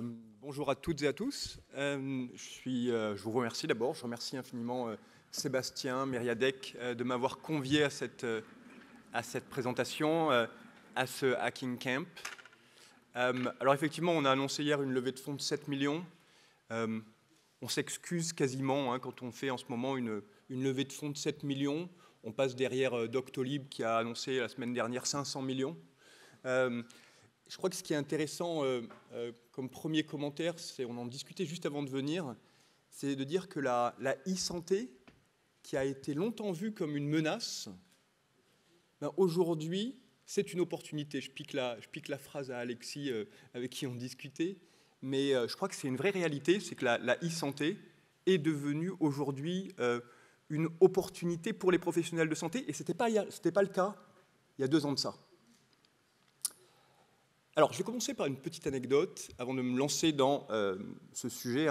Bonjour à toutes et à tous. Je vous remercie d'abord. Je remercie infiniment Sébastien Mériadec de m'avoir convié à cette présentation, à ce Hacking Camp. Alors effectivement, on a annoncé hier une levée de fonds de 7 millions. On s'excuse quasiment quand on fait en ce moment une levée de fonds de 7 millions. On passe derrière Doctolib qui a annoncé la semaine dernière 500 millions. Je crois que ce qui est intéressant comme premier commentaire, on en discutait juste avant de venir, c'est de dire que la e-santé, qui a été longtemps vue comme une menace, aujourd'hui, c'est une opportunité. Je pique la phrase à Alexis avec qui on discutait, mais je crois que c'est une vraie réalité, c'est que la e-santé est devenue aujourd'hui une opportunité pour les professionnels de santé, et ce n'était pas le cas il y a 2 ans de ça. Alors, je vais commencer par une petite anecdote avant de me lancer dans ce sujet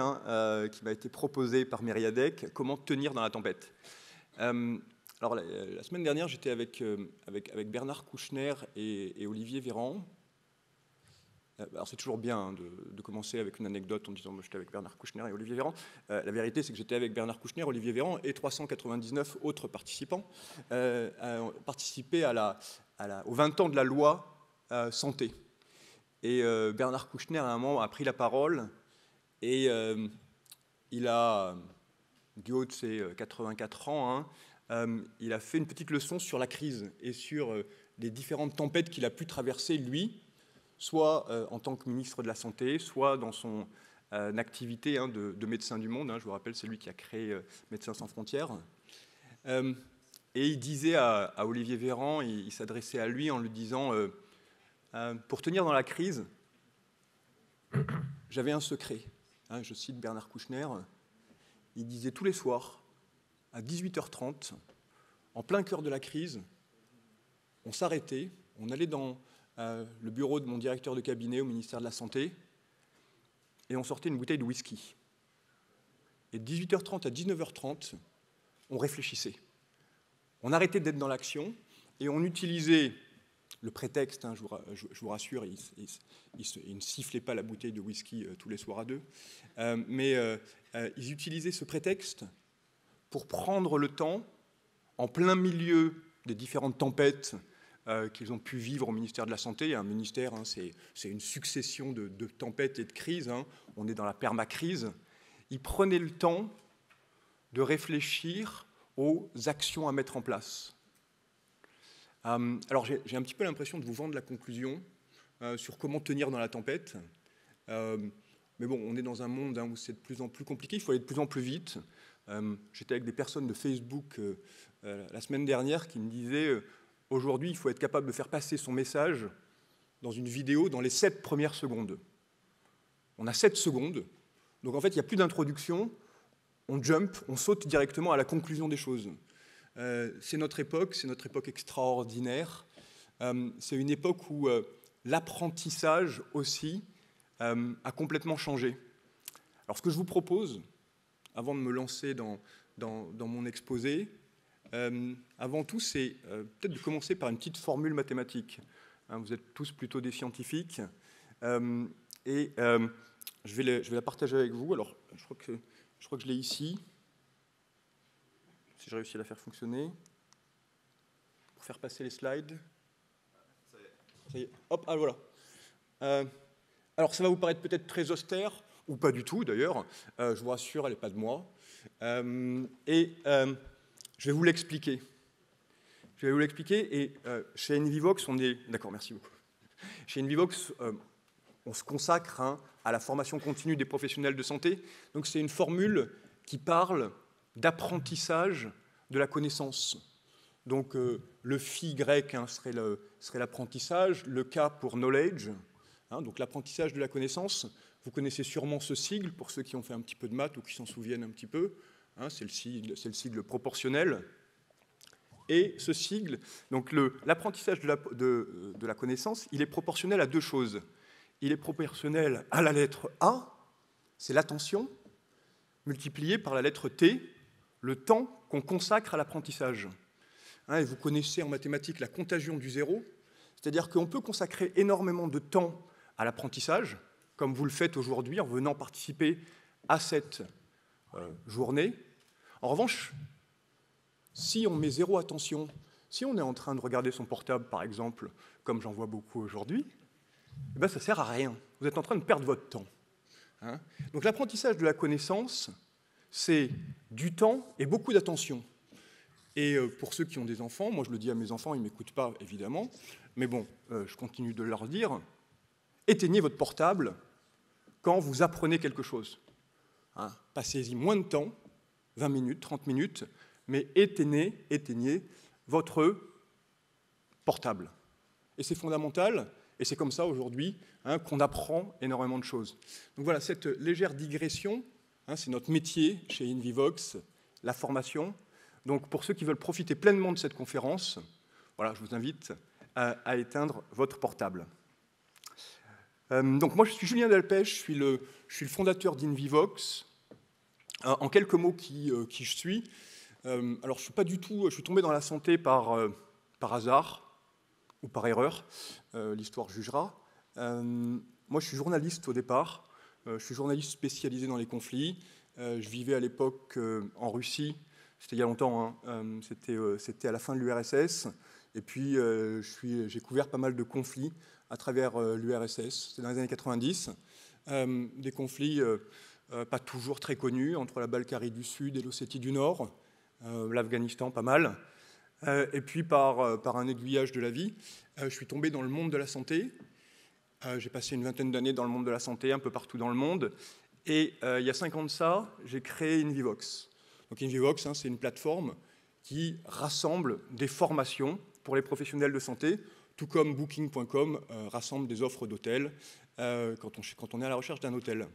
qui m'a été proposé par Mériadec, comment tenir dans la tempête. Alors, la semaine dernière, j'étais avec Bernard Kouchner et Olivier Véran. Alors, c'est toujours bien de commencer avec une anecdote en disant moi, j'étais avec Bernard Kouchner et Olivier Véran. La vérité, c'est que j'étais avec Bernard Kouchner, Olivier Véran et 399 autres participants participer aux 20 ans de la loi santé. Et Bernard Kouchner, à un moment, a pris la parole et il a, du haut de ses 84 ans, il a fait une petite leçon sur la crise et sur les différentes tempêtes qu'il a pu traverser, lui, soit en tant que ministre de la Santé, soit dans son activité de médecin du monde. Je vous rappelle, c'est lui qui a créé Médecins sans frontières. Et il disait à Olivier Véran, il s'adressait à lui en lui disant pour tenir dans la crise, j'avais un secret. Je cite Bernard Kouchner. Il disait tous les soirs, à 18h30, en plein cœur de la crise, on s'arrêtait, on allait dans le bureau de mon directeur de cabinet au ministère de la Santé et on sortait une bouteille de whisky. Et de 18h30 à 19h30, on réfléchissait. On arrêtait d'être dans l'action et on utilisait le prétexte, je vous rassure, il ne sifflait pas la bouteille de whisky tous les soirs à 2, mais ils utilisaient ce prétexte pour prendre le temps, en plein milieu des différentes tempêtes qu'ils ont pu vivre au ministère de la Santé. Un ministère, c'est une succession de tempêtes et de crises. On est dans la permacrise. Ils prenaient le temps de réfléchir aux actions à mettre en place. Alors, j'ai un petit peu l'impression de vous vendre la conclusion sur comment tenir dans la tempête. Mais bon, on est dans un monde où c'est de plus en plus compliqué, il faut aller de plus en plus vite. J'étais avec des personnes de Facebook la semaine dernière qui me disaient aujourd'hui, il faut être capable de faire passer son message dans une vidéo dans les 7 premières secondes. On a 7 secondes, donc en fait, il n'y a plus d'introduction, on jump, on saute directement à la conclusion des choses. C'est notre époque extraordinaire. C'est une époque où l'apprentissage aussi a complètement changé. Alors ce que je vous propose, avant de me lancer dans mon exposé, avant tout, c'est peut-être de commencer par une petite formule mathématique. Vous êtes tous plutôt des scientifiques. Et je vais la partager avec vous. Alors, je crois que je l'ai ici. Si j'ai réussi à la faire fonctionner. Pour faire passer les slides. Ça y est. Hop, voilà. Alors, ça va vous paraître peut-être très austère, ou pas du tout d'ailleurs. Je vous rassure, elle n'est pas de moi. Je vais vous l'expliquer. Et chez Envivox, on est... D'accord, merci beaucoup. Chez Envivox, on se consacre à la formation continue des professionnels de santé. Donc, c'est une formule qui parle d'apprentissage de la connaissance. Donc, le phi grec serait l'apprentissage, le K pour knowledge, donc l'apprentissage de la connaissance. Vous connaissez sûrement ce sigle, pour ceux qui ont fait un petit peu de maths ou qui s'en souviennent un petit peu. C'est le sigle proportionnel. Et ce sigle, donc l'apprentissage de la connaissance, il est proportionnel à 2 choses. Il est proportionnel à la lettre A, c'est l'attention, multiplié par la lettre T, le temps qu'on consacre à l'apprentissage. Et vous connaissez en mathématiques la contagion du 0, c'est-à-dire qu'on peut consacrer énormément de temps à l'apprentissage, mais comme vous le faites aujourd'hui en venant participer à cette journée. En revanche, si on met zéro attention, si on est en train de regarder son portable, par exemple, comme j'en vois beaucoup aujourd'hui, eh ben ça ne sert à rien. Vous êtes en train de perdre votre temps. Hein. Donc l'apprentissage de la connaissance, c'est du temps et beaucoup d'attention. Et pour ceux qui ont des enfants, moi je le dis à mes enfants, ils ne m'écoutent pas évidemment, mais bon, je continue de leur dire, éteignez votre portable quand vous apprenez quelque chose. Hein. Passez-y moins de temps, 20 minutes, 30 minutes, mais éteignez votre portable. Et c'est fondamental, et c'est comme ça aujourd'hui qu'on apprend énormément de choses. Donc voilà, cette légère digression, c'est notre métier chez InVivox, la formation. Donc pour ceux qui veulent profiter pleinement de cette conférence, voilà, je vous invite à éteindre votre portable. Donc moi je suis Julien Delpech, je suis le fondateur d'InVivox. En quelques mots, qui je suis. Alors je suis tombé dans la santé par hasard ou par erreur, l'histoire jugera. Moi je suis journaliste au départ, je suis journaliste spécialisé dans les conflits. Je vivais à l'époque en Russie, c'était il y a longtemps, c'était à la fin de l'URSS. Et puis j'ai couvert pas mal de conflits à travers l'URSS, c'était dans les années 90. Des conflits pas toujours très connus entre la Balkarie du Sud et l'Ossétie du Nord, l'Afghanistan pas mal. Et puis par un aiguillage de la vie, je suis tombé dans le monde de la santé. J'ai passé une vingtaine d'années dans le monde de la santé, un peu partout dans le monde. Et il y a 5 ans de ça, j'ai créé InVivox. Donc InVivox, c'est une plateforme qui rassemble des formations pour les professionnels de santé, tout comme Booking.com rassemble des offres d'hôtels quand on est à la recherche d'un hôtel.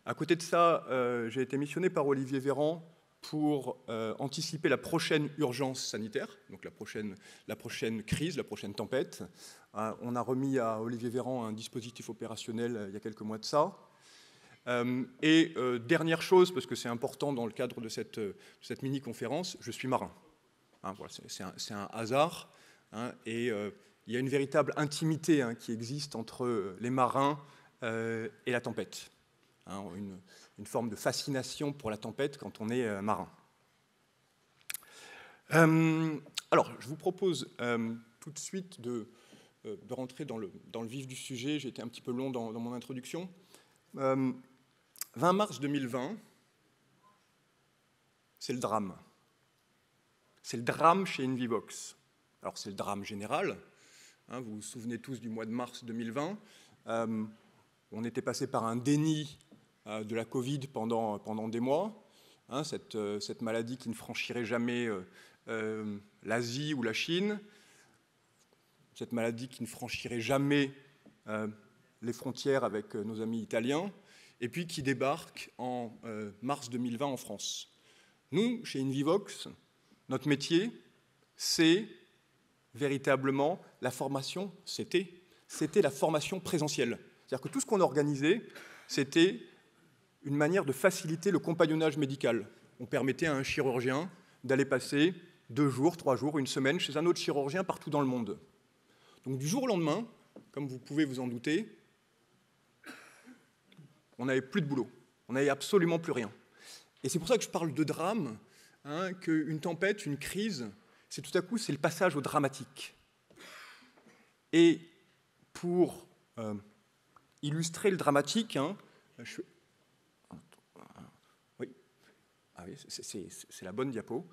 À côté de ça, j'ai été missionné par Olivier Véran pour anticiper la prochaine urgence sanitaire, donc la prochaine crise, la prochaine tempête. On a remis à Olivier Véran un dispositif opérationnel il y a quelques mois de ça. Dernière chose, parce que c'est important dans le cadre de cette mini-conférence, je suis marin. Voilà, c'est un hasard. Et il y a une véritable intimité qui existe entre les marins et la tempête. Une forme de fascination pour la tempête quand on est marin. Alors, je vous propose tout de suite de rentrer dans le vif du sujet. J'ai été un petit peu long dans mon introduction. 20 mars 2020, c'est le drame. C'est le drame chez InVivox. Alors, c'est le drame général. Vous vous souvenez tous du mois de mars 2020. On était passé par un déni de la Covid pendant des mois. Cette maladie qui ne franchirait jamais l'Asie ou la Chine. Cette maladie qui ne franchirait jamais les frontières avec nos amis italiens. Et puis qui débarque en mars 2020 en France. Nous, chez InVivox, notre métier, c'est véritablement la formation, c'était la formation présentielle. C'est-à-dire que tout ce qu'on organisait, c'était une manière de faciliter le compagnonnage médical. On permettait à un chirurgien d'aller passer 2 jours, 3 jours, 1 semaine chez un autre chirurgien partout dans le monde. Donc du jour au lendemain, comme vous pouvez vous en douter, on n'avait plus de boulot. On n'avait absolument plus rien. Et c'est pour ça que je parle de drame, qu'une tempête, une crise, c'est tout à coup, c'est le passage au dramatique. Et pour illustrer le dramatique, oui, c'est la bonne diapo.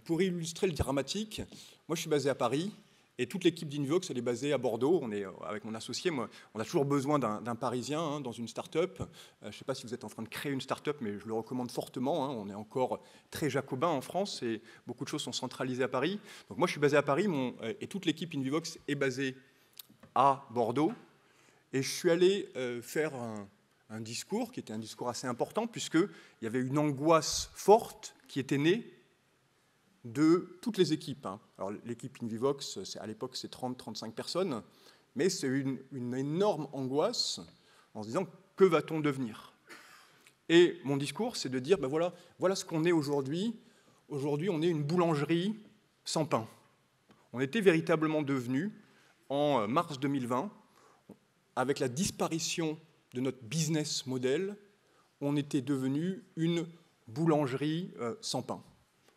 Pour illustrer le dramatique, moi je suis basé à Paris et toute l'équipe d'InVivox elle est basée à Bordeaux. On est avec mon associé, moi, on a toujours besoin d'un Parisien dans une start-up. Je ne sais pas si vous êtes en train de créer une start-up, mais je le recommande fortement. On est encore très jacobin en France et beaucoup de choses sont centralisées à Paris. Donc moi je suis basé à Paris et toute l'équipe InVivox est basée à Bordeaux. Et je suis allé faire un discours qui était un discours assez important puisqu'il y avait une angoisse forte qui était née de toutes les équipes. Alors l'équipe InVivox, à l'époque, c'est 30-35 personnes, mais c'est une énorme angoisse en se disant que va-t-on devenir? Et mon discours, c'est de dire, voilà ce qu'on est aujourd'hui. Aujourd'hui, on est une boulangerie sans pain. On était véritablement devenu, en mars 2020, avec la disparition de notre business model, on était devenu une boulangerie sans pain.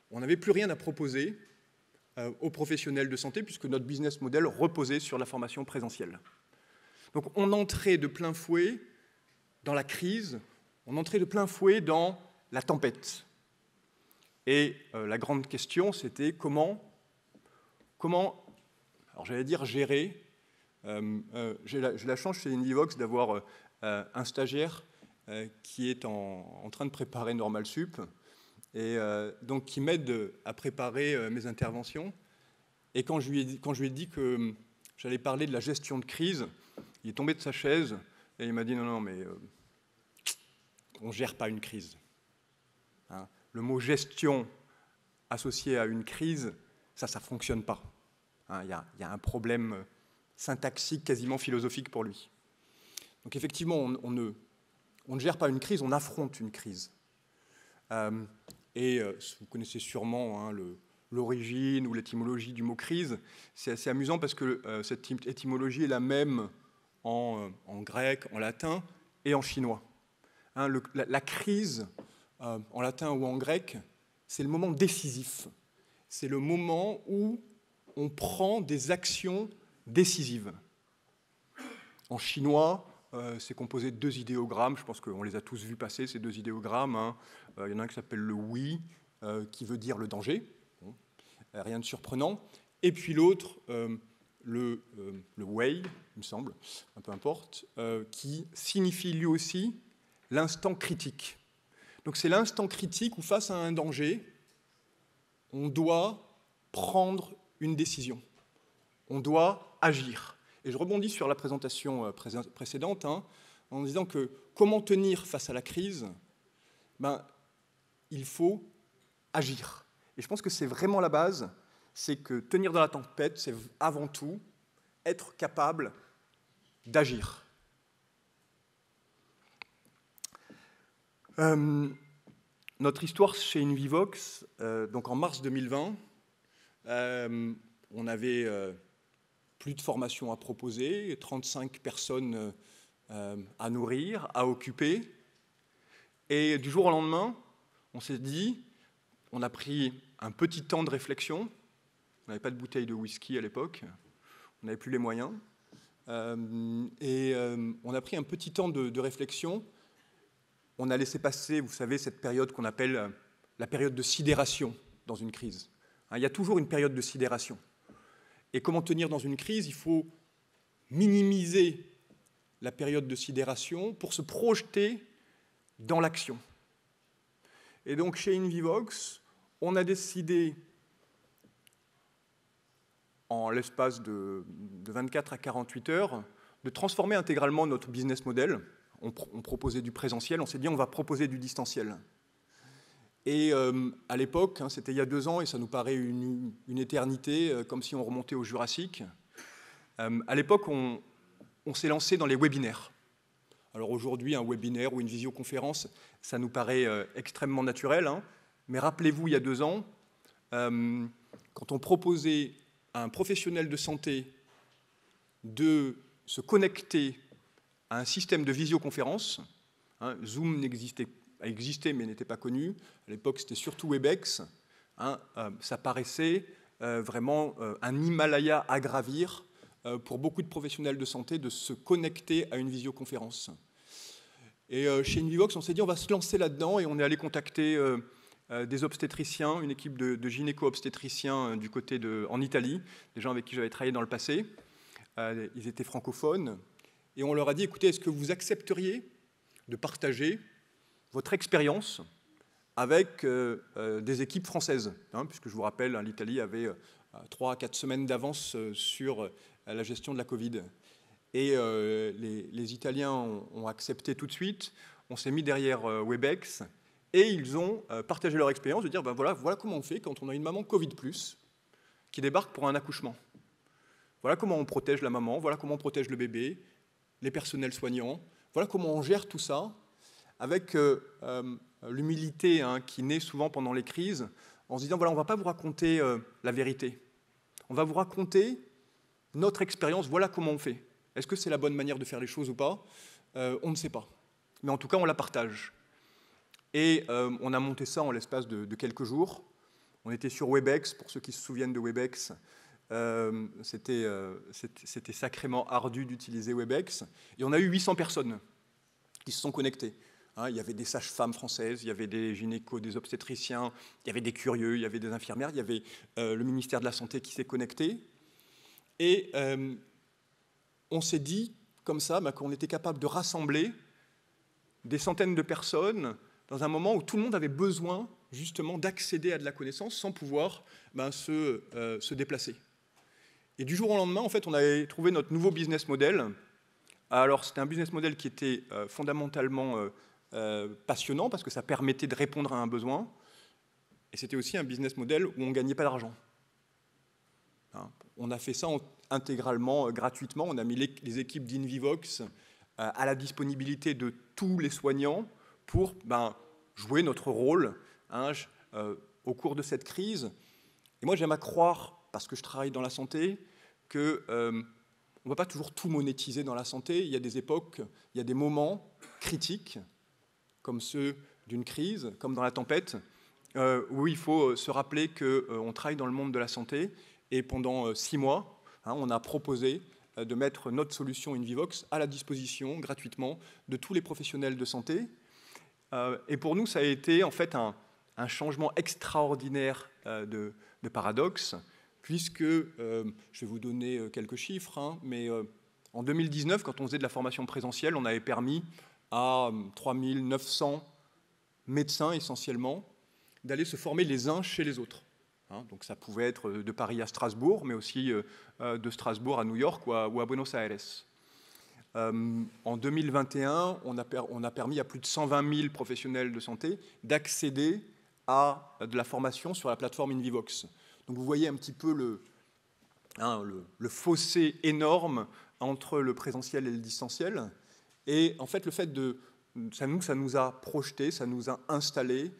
On n'avait plus rien à proposer aux professionnels de santé puisque notre business model reposait sur la formation présentielle. Donc on entrait de plein fouet dans la crise, on entrait de plein fouet dans la tempête. Et la grande question, c'était comment alors j'allais dire gérer. J'ai la chance chez Invivox d'avoir un stagiaire qui est en train de préparer Normal Sup, et donc qui m'aide à préparer mes interventions. Et quand je lui ai dit que j'allais parler de la gestion de crise, il est tombé de sa chaise et il m'a dit non, mais on ne gère pas une crise. Hein, le mot gestion associé à une crise, ça ne fonctionne pas. Hein, y a un problème syntaxique, quasiment philosophique pour lui. Donc effectivement, on ne gère pas une crise, on affronte une crise. Vous connaissez sûrement hein, l'origine ou l'étymologie du mot crise. C'est assez amusant parce que cette étymologie est la même en grec, en latin et en chinois. Hein, la crise, en latin ou en grec, c'est le moment décisif. C'est le moment où on prend des actions décisives. En chinois, c'est composé de 2 idéogrammes. Je pense qu'on les a tous vus passer, ces 2 idéogrammes. Hein. Il y en a un qui s'appelle le oui, qui veut dire le danger. Bon, rien de surprenant. Et puis l'autre, le wei, il me semble, peu importe, qui signifie lui aussi l'instant critique. Donc c'est l'instant critique où, face à un danger, on doit prendre une décision. On doit agir. Et je rebondis sur la présentation précédente hein, en disant que comment tenir face à la crise, il faut agir. Et je pense que c'est vraiment la base, c'est que tenir dans la tempête, c'est avant tout être capable d'agir. Notre histoire chez Invivox, donc en mars 2020, on avait plus de formations à proposer, 35 personnes à nourrir, à occuper. Et du jour au lendemain, on s'est dit, on a pris un petit temps de réflexion. On n'avait pas de bouteille de whisky à l'époque, on n'avait plus les moyens. On a pris un petit temps de réflexion. On a laissé passer, vous savez, cette période qu'on appelle la période de sidération dans une crise. Il y a toujours une période de sidération. Et comment tenir dans une crise? Il faut minimiser la période de sidération pour se projeter dans l'action. Et donc, chez Invivox, on a décidé, en l'espace de 24 à 48 heures, de transformer intégralement notre business model. On proposait du présentiel, on s'est dit on va proposer du distanciel. Et à l'époque, hein, c'était il y a 2 ans, et ça nous paraît une éternité, comme si on remontait au Jurassique. À l'époque, on s'est lancé dans les webinaires. Alors aujourd'hui, un webinaire ou une visioconférence, ça nous paraît extrêmement naturel. Hein, mais rappelez-vous, il y a 2 ans, quand on proposait à un professionnel de santé de se connecter à un système de visioconférence, hein, Zoom existait mais n'était pas connu, à l'époque c'était surtout Webex, hein, ça paraissait vraiment un Himalaya à gravir pour beaucoup de professionnels de santé de se connecter à une visioconférence. Et chez Invivox, on s'est dit on va se lancer là-dedans et on est allé contacter des obstétriciens, une équipe de gynéco-obstétriciens du côté en Italie, des gens avec qui j'avais travaillé dans le passé. Ils étaient francophones. Et on leur a dit, écoutez, est-ce que vous accepteriez de partager votre expérience avec des équipes françaises hein, puisque je vous rappelle, hein, l'Italie avait 3 à 4 semaines d'avance sur la gestion de la Covid. Et les Italiens ont accepté tout de suite. On s'est mis derrière Webex et ils ont partagé leur expérience de dire, voilà comment on fait quand on a une maman Covid+, qui débarque pour un accouchement. Voilà comment on protège la maman, voilà comment on protège le bébé, les personnels soignants. Voilà comment on gère tout ça avec l'humilité hein, qui naît souvent pendant les crises, en se disant, voilà, on ne va pas vous raconter la vérité. On va vous raconter notre expérience, voilà comment on fait. Est-ce que c'est la bonne manière de faire les choses ou pas? On ne sait pas. Mais en tout cas, on la partage. Et on a monté ça en l'espace de quelques jours. On était sur Webex, pour ceux qui se souviennent de Webex. C'était sacrément ardu d'utiliser Webex. Et on a eu 800 personnes qui se sont connectées. Il y avait des sages-femmes françaises, il y avait des gynécos, des obstétriciens, il y avait des curieux, il y avait des infirmières, il y avait le ministère de la Santé qui s'est connecté. Et on s'est dit, comme ça, qu'on était capable de rassembler des centaines de personnes dans un moment où tout le monde avait besoin, justement, d'accéder à de la connaissance sans pouvoir se déplacer. Et du jour au lendemain, en fait, on avait trouvé notre nouveau business model. Alors, c'était un business model qui était fondamentalement passionnant parce que ça permettait de répondre à un besoin. Et c'était aussi un business model où on ne gagnait pas d'argent. On a fait ça intégralement, gratuitement. On a mis les équipes d'Invivox à la disponibilité de tous les soignants pour jouer notre rôle au cours de cette crise. Et moi, j'aime à croire, parce que je travaille dans la santé, qu'on ne va pas toujours tout monétiser dans la santé. Il y a des époques, il y a des moments critiques, comme ceux d'une crise, comme dans la tempête, où il faut se rappeler qu'on travaille dans le monde de la santé. Et pendant 6 mois, on a proposé de mettre notre solution Invivox à la disposition gratuitement de tous les professionnels de santé. Et pour nous, ça a été en fait un changement extraordinaire de paradoxe, puisque, je vais vous donner quelques chiffres, mais en 2019, quand on faisait de la formation présentielle, on avait permis à 3900 médecins essentiellement d'aller se former les uns chez les autres. Donc ça pouvait être de Paris à Strasbourg, mais aussi de Strasbourg à New York ou à Buenos Aires. En 2021, on a permis à plus de 120 000 professionnels de santé d'accéder à de la formation sur la plateforme Invivox. Donc vous voyez un petit peu le fossé énorme entre le présentiel et le distanciel. Et en fait, le fait ça nous a projeté, ça nous a installé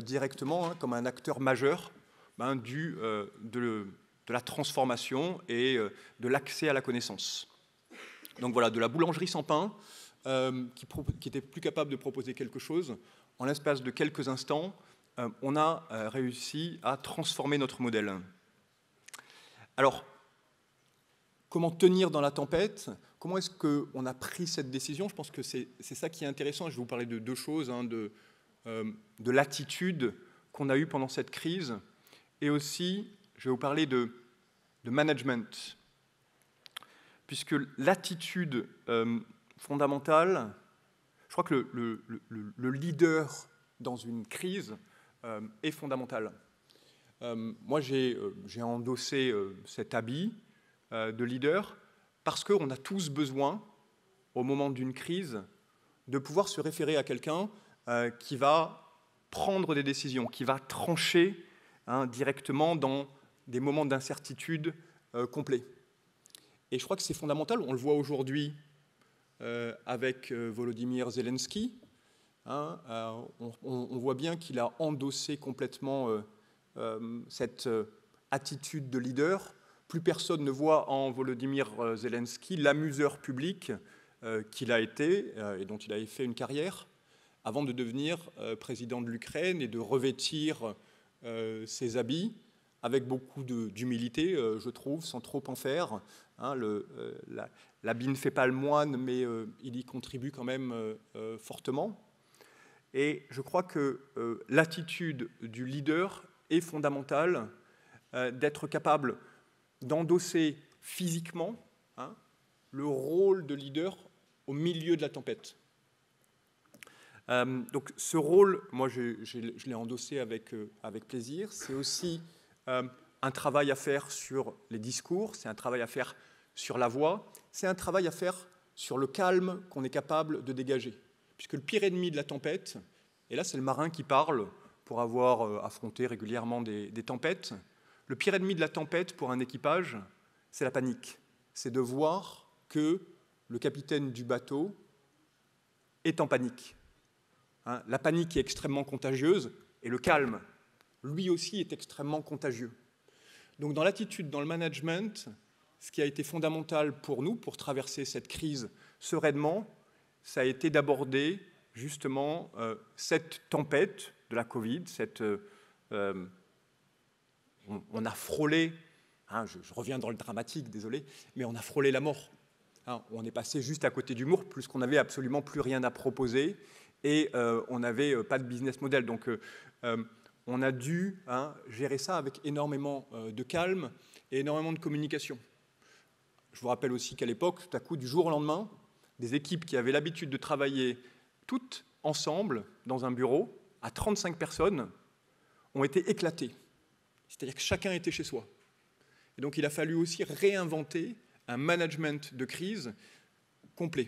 directement comme un acteur majeur de la transformation et de l'accès à la connaissance. Donc voilà, de la boulangerie sans pain, qui était plus capable de proposer quelque chose, en l'espace de quelques instants, on a réussi à transformer notre modèle. Alors, comment tenir dans la tempête? Comment est-ce qu'on a pris cette décision? Je pense que c'est ça qui est intéressant. Je vais vous parler de 2 choses, de l'attitude qu'on a eue pendant cette crise, et aussi, je vais vous parler de management. Puisque l'attitude fondamentale, je crois que le leader dans une crise est fondamental. Moi, j'ai endossé cet habit de leader parce qu'on a tous besoin, au moment d'une crise, de pouvoir se référer à quelqu'un qui va prendre des décisions, qui va trancher directement dans des moments d'incertitude complets. Et je crois que c'est fondamental, on le voit aujourd'hui avec Volodymyr Zelensky. On voit bien qu'il a endossé complètement cette attitude de leader. Plus personne ne voit en Volodymyr Zelensky l'amuseur public qu'il a été et dont il avait fait une carrière avant de devenir président de l'Ukraine et de revêtir ses habits avec beaucoup d'humilité, je trouve, sans trop en faire. L'habit ne fait pas le moine, mais il y contribue quand même fortement. Et je crois que l'attitude du leader est fondamentale, d'être capable d'endosser physiquement le rôle de leader au milieu de la tempête. Donc ce rôle, moi je l'ai endossé avec plaisir. C'est aussi un travail à faire sur les discours, c'est un travail à faire sur la voix, c'est un travail à faire sur le calme qu'on est capable de dégager. Puisque le pire ennemi de la tempête, et là c'est le marin qui parle pour avoir affronté régulièrement des tempêtes, le pire ennemi de la tempête pour un équipage, c'est la panique. C'est de voir que le capitaine du bateau est en panique. La panique est extrêmement contagieuse et le calme, lui aussi, est extrêmement contagieux. Donc dans l'attitude, dans le management, ce qui a été fondamental pour nous, pour traverser cette crise sereinement, ça a été d'aborder justement cette tempête de la Covid, on a frôlé, hein, je reviens dans le dramatique, désolé, mais on a frôlé la mort. Hein, on est passé juste à côté du mur, puisqu'on n'avait absolument plus rien à proposer et on n'avait pas de business model. Donc on a dû gérer ça avec énormément de calme et énormément de communication. Je vous rappelle aussi qu'à l'époque, tout à coup, du jour au lendemain, des équipes qui avaient l'habitude de travailler toutes ensemble dans un bureau, à 35 personnes, ont été éclatées. C'est-à-dire que chacun était chez soi. Et donc il a fallu aussi réinventer un management de crise complet.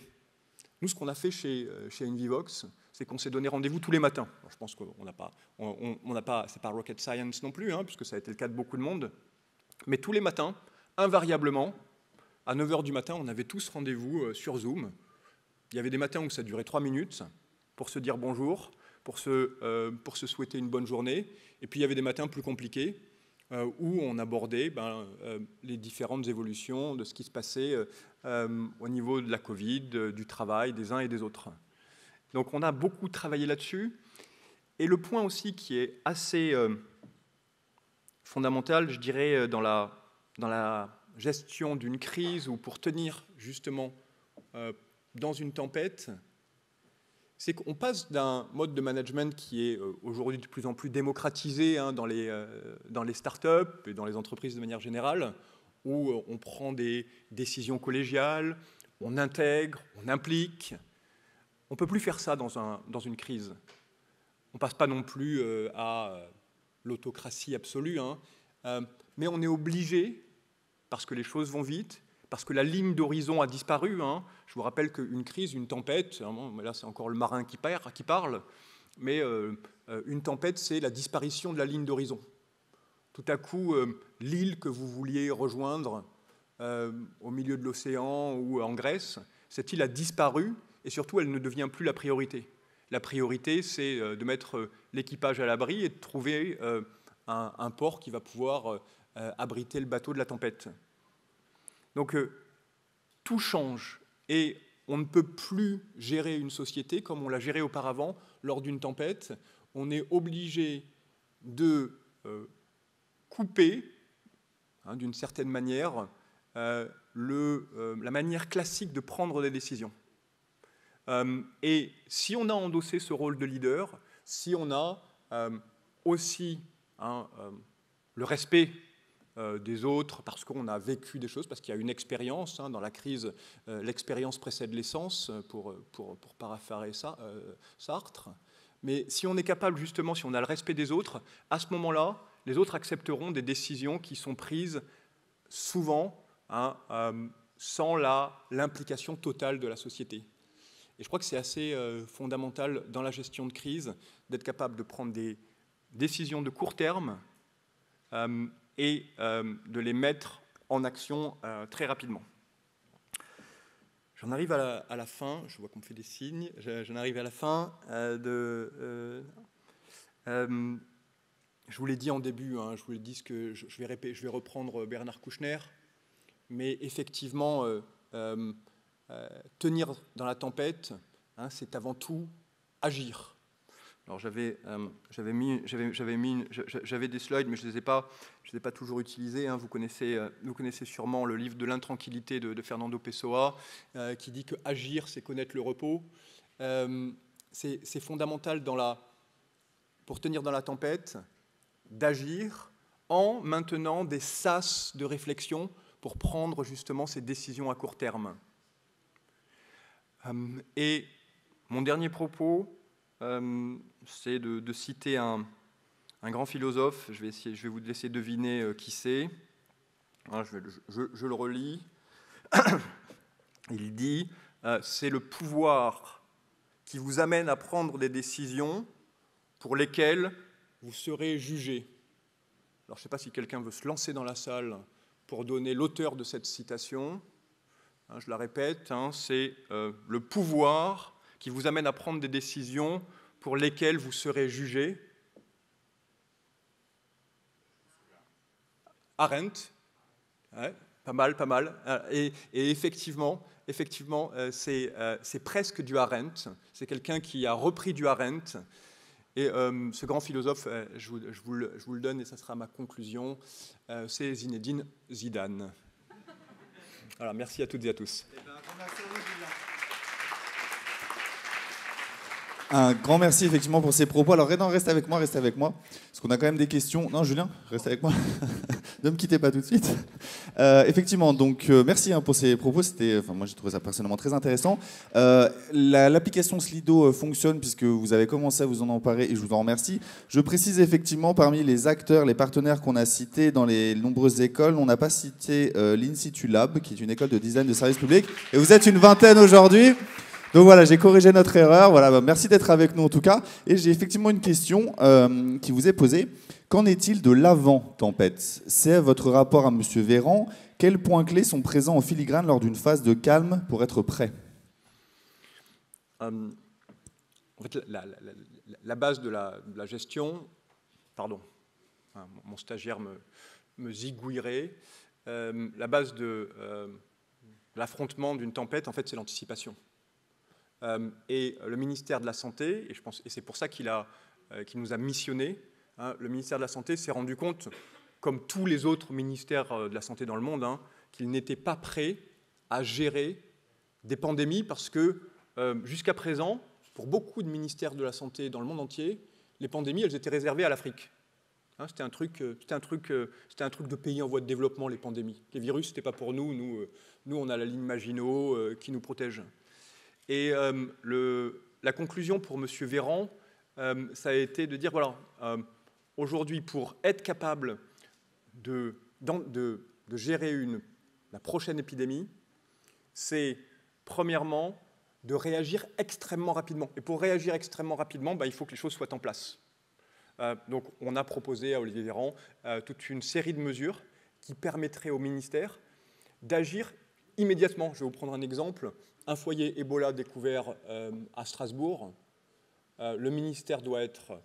Nous, ce qu'on a fait chez Envivox, c'est qu'on s'est donné rendez-vous tous les matins. Alors, je pense qu'on n'a pas, c'est pas rocket science non plus, puisque ça a été le cas de beaucoup de monde, mais tous les matins, invariablement, à 9 h du matin, on avait tous rendez-vous sur Zoom. Il y avait des matins où ça durait 3 minutes pour se dire bonjour, pour se souhaiter une bonne journée. Et puis il y avait des matins plus compliqués où on abordait les différentes évolutions de ce qui se passait au niveau de la Covid, du travail des uns et des autres. Donc on a beaucoup travaillé là-dessus. Et le point aussi qui est assez fondamental, je dirais, dans la gestion d'une crise ou pour tenir justement dans une tempête, c'est qu'on passe d'un mode de management qui est aujourd'hui de plus en plus démocratisé dans les startups et dans les entreprises de manière générale, où on prend des décisions collégiales, on intègre, on implique. On ne peut plus faire ça dans une crise. On ne passe pas non plus à l'autocratie absolue, mais on est obligé, parce que les choses vont vite, parce que la ligne d'horizon a disparu. Je vous rappelle qu'une crise, une tempête, là c'est encore le marin qui parle, mais une tempête, c'est la disparition de la ligne d'horizon. Tout à coup, l'île que vous vouliez rejoindre au milieu de l'océan ou en Grèce, cette île a disparu et surtout, elle ne devient plus la priorité. La priorité, c'est de mettre l'équipage à l'abri et de trouver un port qui va pouvoir abriter le bateau de la tempête. Donc, tout change et on ne peut plus gérer une société comme on l'a gérée auparavant lors d'une tempête. On est obligé de couper, d'une certaine manière, la manière classique de prendre des décisions. Et si on a endossé ce rôle de leader, si on a aussi le respect des autres, parce qu'on a vécu des choses, parce qu'il y a une expérience. Dans la crise, l'expérience précède l'essence, pour paraphraser Sartre. Mais si on est capable, justement, si on a le respect des autres, à ce moment-là, les autres accepteront des décisions qui sont prises souvent sans l'implication totale de la société. Et je crois que c'est assez fondamental dans la gestion de crise d'être capable de prendre des décisions de court terme et de les mettre en action très rapidement. J'en arrive à la fin, je vois qu'on me fait des signes, j'en arrive à la fin je vous l'ai dit en début, je vous l'ai dit que je vais reprendre Bernard Kouchner, mais effectivement, tenir dans la tempête, c'est avant tout agir. Alors j'avais des slides, mais je ne les ai pas toujours utilisés. Vous connaissez sûrement le livre de l'intranquillité de Fernando Pessoa, qui dit que agir, c'est connaître le repos. C'est fondamental pour tenir dans la tempête, d'agir en maintenant des sas de réflexion pour prendre justement ces décisions à court terme. Et mon dernier propos, c'est de citer un grand philosophe. Je vais vous laisser deviner qui c'est. Je le relis. Il dit c'est le pouvoir qui vous amène à prendre des décisions pour lesquelles vous serez jugé. Alors, je ne sais pas si quelqu'un veut se lancer dans la salle pour donner l'auteur de cette citation. Je la répète, c'est le pouvoir qui vous amène à prendre des décisions pour lesquelles vous serez jugé. Arendt, Pas mal, pas mal. Et effectivement, c'est presque du Arendt. C'est quelqu'un qui a repris du Arendt. Et ce grand philosophe, je vous le donne et ça sera ma conclusion, c'est Zinedine Zidane. Voilà, merci à toutes et à tous. Un grand merci effectivement pour ces propos. Alors Renan, reste avec moi, parce qu'on a quand même des questions. Non, Julien, reste avec moi. Ne me quittez pas tout de suite. Effectivement, donc merci pour ces propos. Moi j'ai trouvé ça personnellement très intéressant. L'application Slido fonctionne puisque vous avez commencé à vous en emparer et je vous en remercie. Je précise effectivement parmi les acteurs, les partenaires qu'on a cités dans les nombreuses écoles, on n'a pas cité l'Institut Lab, qui est une école de design de service public. Et vous êtes une vingtaine aujourd'hui. Donc voilà, j'ai corrigé notre erreur. Voilà, merci d'être avec nous en tout cas. Et j'ai effectivement une question qui vous est posée. Qu'en est-il de l'avant-tempête? C'est votre rapport à M. Véran. Quels points clés sont présents en filigrane lors d'une phase de calme pour être prêt? En fait, la base de la gestion, pardon, mon stagiaire me zigouillerait, la base de l'affrontement d'une tempête, en fait, c'est l'anticipation. Et le ministère de la Santé, et c'est pour ça qu'il nous a missionnés, le ministère de la Santé s'est rendu compte, comme tous les autres ministères de la Santé dans le monde, qu'il n'était pas prêt à gérer des pandémies parce que jusqu'à présent, pour beaucoup de ministères de la Santé dans le monde entier, les pandémies, elles étaient réservées à l'Afrique. C'était un truc de pays en voie de développement, les pandémies. Les virus, ce n'était pas pour nous. Nous, on a la ligne Maginot qui nous protège. Et la conclusion pour M. Véran, ça a été de dire, voilà, aujourd'hui, pour être capable de gérer la prochaine épidémie, c'est premièrement de réagir extrêmement rapidement. Et pour réagir extrêmement rapidement, il faut que les choses soient en place. Donc on a proposé à Olivier Véran toute une série de mesures qui permettraient au ministère d'agir immédiatement. Je vais vous prendre un exemple. Un foyer Ebola découvert à Strasbourg. Le ministère doit être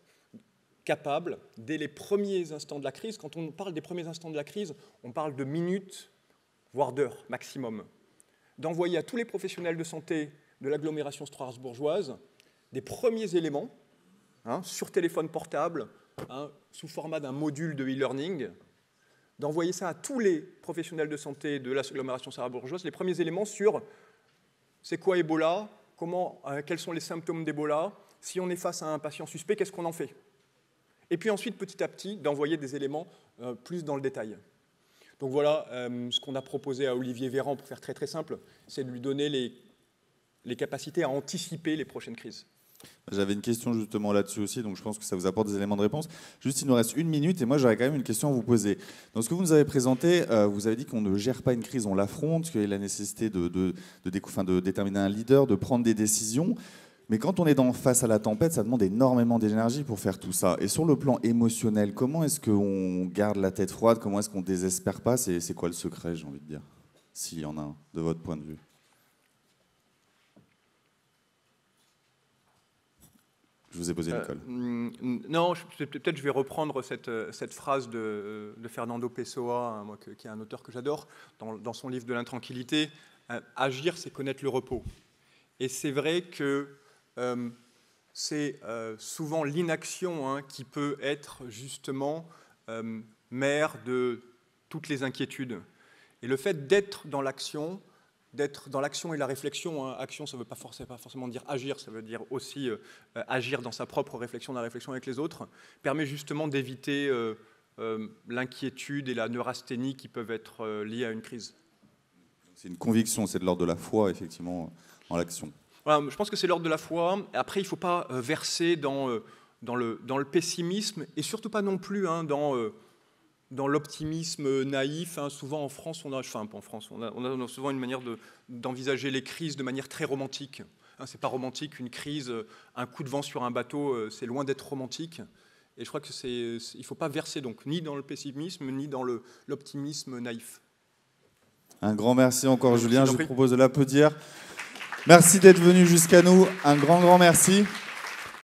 capable, dès les premiers instants de la crise, quand on parle des premiers instants de la crise, on parle de minutes, voire d'heures maximum, d'envoyer à tous les professionnels de santé de l'agglomération strasbourgeoise des premiers éléments, sur téléphone portable, sous format d'un module de e-learning, d'envoyer ça à tous les professionnels de santé de l'agglomération strasbourgeoise, les premiers éléments sur c'est quoi Ebola, quels sont les symptômes d'Ebola, si on est face à un patient suspect, qu'est-ce qu'on en fait? Et puis ensuite, petit à petit, d'envoyer des éléments plus dans le détail. Donc voilà, ce qu'on a proposé à Olivier Véran, pour faire très très simple, c'est de lui donner les capacités à anticiper les prochaines crises. J'avais une question justement là-dessus aussi, donc je pense que ça vous apporte des éléments de réponse. Juste, il nous reste 1 minute et moi j'aurais quand même une question à vous poser. Dans ce que vous nous avez présenté, vous avez dit qu'on ne gère pas une crise, on l'affronte, qu'il y a la nécessité de déterminer un leader, de prendre des décisions. Mais quand on est face à la tempête, ça demande énormément d'énergie pour faire tout ça. Et sur le plan émotionnel, comment est-ce qu'on garde la tête froide? Comment est-ce qu'on ne désespère pas? C'est quoi le secret, j'ai envie de dire, s'il y en a un, de votre point de vue? Je vous ai posé, Nicole. Non, peut-être je vais reprendre cette phrase de Fernando Pessoa, qui est un auteur que j'adore, dans son livre de l'intranquillité. Agir, c'est connaître le repos. Et c'est vrai que c'est souvent l'inaction qui peut être justement mère de toutes les inquiétudes. Et le fait d'être dans l'action et la réflexion, action, ça ne veut pas forcément dire agir, ça veut dire aussi agir dans sa propre réflexion, dans la réflexion avec les autres, permet justement d'éviter l'inquiétude et la neurasthénie qui peuvent être liées à une crise. C'est une conviction, c'est de l'ordre de la foi, effectivement, en l'action. Voilà, je pense que c'est l'ordre de la foi. Après, il ne faut pas verser dans le pessimisme et surtout pas non plus dans l'optimisme naïf. Souvent en France, on a souvent une manière d'envisager les crises de manière très romantique. C'est pas romantique, une crise, un coup de vent sur un bateau, c'est loin d'être romantique. Et je crois que il ne faut pas verser donc ni dans le pessimisme ni dans l'optimisme naïf. Un grand merci encore, Julien. Je vous propose de l'applaudir. Merci d'être venu jusqu'à nous. Un grand merci.